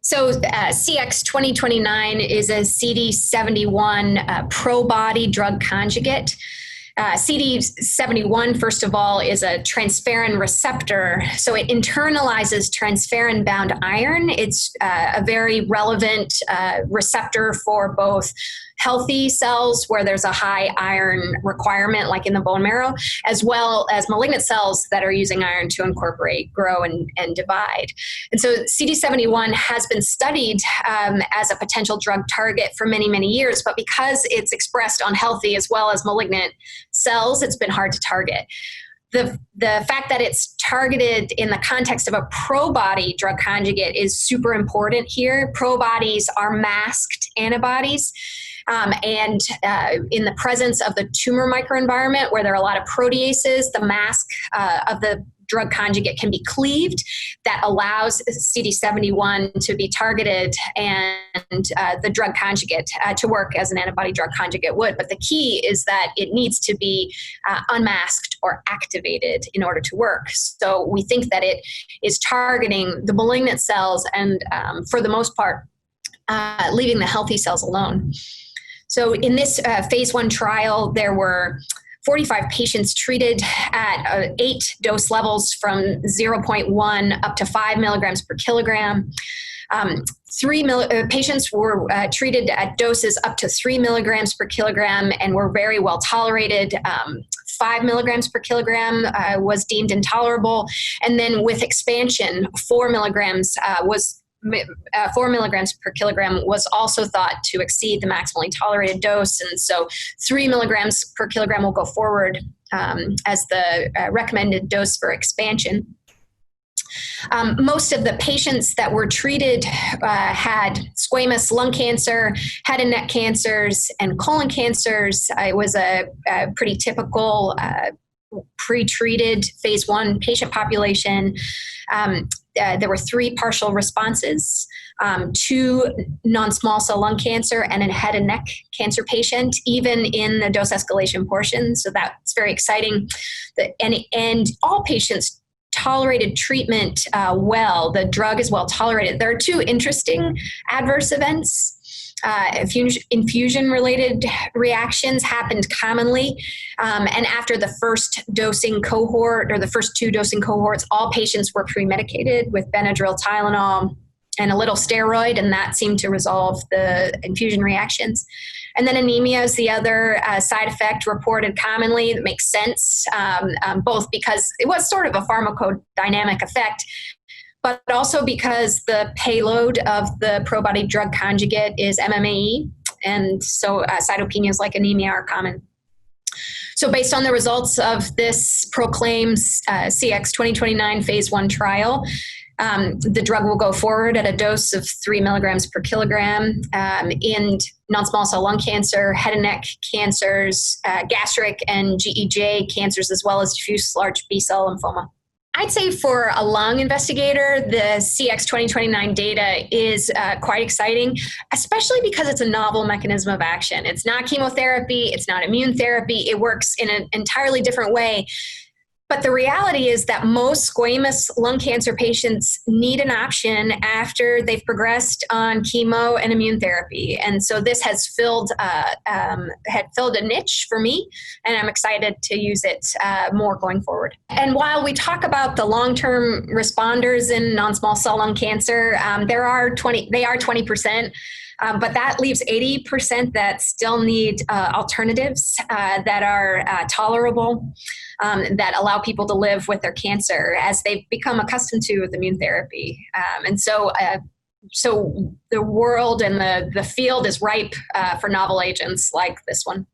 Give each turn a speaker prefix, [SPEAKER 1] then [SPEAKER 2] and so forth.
[SPEAKER 1] So CX-2029 is a CD71 PROBODY drug conjugate. CD71, first of all, is a transferrin receptor, so it internalizes transferrin-bound iron. It's a very relevant receptor for both healthy cells where there's a high iron requirement, like in the bone marrow, as well as malignant cells that are using iron to incorporate, grow, and divide. And so CD71 has been studied as a potential drug target for many, many years, but because it's expressed on healthy as well as malignant cells, it's been hard to target. The fact that it's targeted in the context of a PROBODY drug conjugate is super important here. PROBODYs are masked antibodies. And in the presence of the tumor microenvironment where there are a lot of proteases, the mask of the drug conjugate can be cleaved. That allows CD71 to be targeted and the drug conjugate to work as an antibody drug conjugate would. But the key is that it needs to be unmasked or activated in order to work. So we think that it is targeting the malignant cells and for the most part, leaving the healthy cells alone. So in this phase 1 trial, there were 45 patients treated at 8 dose levels from 0.1 up to 5 milligrams per kilogram. Patients were treated at doses up to 3 milligrams per kilogram and were very well tolerated. 5 milligrams per kilogram was deemed intolerable. And then with expansion, 4 milligrams per kilogram was also thought to exceed the maximally tolerated dose. And so 3 milligrams per kilogram will go forward as the recommended dose for expansion. Most of the patients that were treated had squamous lung cancer, head and neck cancers, and colon cancers. It was a pretty typical pre-treated phase 1 patient population. There were 3 partial responses, 2 non-small cell lung cancer and a head and neck cancer patient, even in the dose escalation portion. So that's very exciting. And all patients tolerated treatment well. The drug is well tolerated. There are 2 interesting adverse events. Infusion-related reactions happened commonly. And after the first dosing cohort, or the first 2 dosing cohorts, all patients were pre-medicated with Benadryl, Tylenol, and a little steroid, and that seemed to resolve the infusion reactions. And then anemia is the other side effect reported commonly. That makes sense, both because it was sort of a pharmacodynamic effect, but also because the payload of the PROBODY drug conjugate is MMAE, and so cytopenias like anemia are common. So based on the results of this PROCLAIM's CX-2029 phase 1 trial, the drug will go forward at a dose of 3 milligrams per kilogram in non-small cell lung cancer, head and neck cancers, gastric and GEJ cancers, as well as diffuse large B-cell lymphoma. I'd say for a lung investigator, the CX-2029 data is quite exciting, especially because it's a novel mechanism of action. It's not chemotherapy, it's not immune therapy, it works in an entirely different way. But the reality is that most squamous lung cancer patients need an option after they've progressed on chemo and immune therapy. And so this has filled a niche for me, and I'm excited to use it more going forward. And while we talk about the long-term responders in non-small cell lung cancer, they are 20%. But that leaves 80% that still need alternatives that are tolerable, that allow people to live with their cancer as they've become accustomed to with immune therapy. And so the world and the field is ripe for novel agents like this one.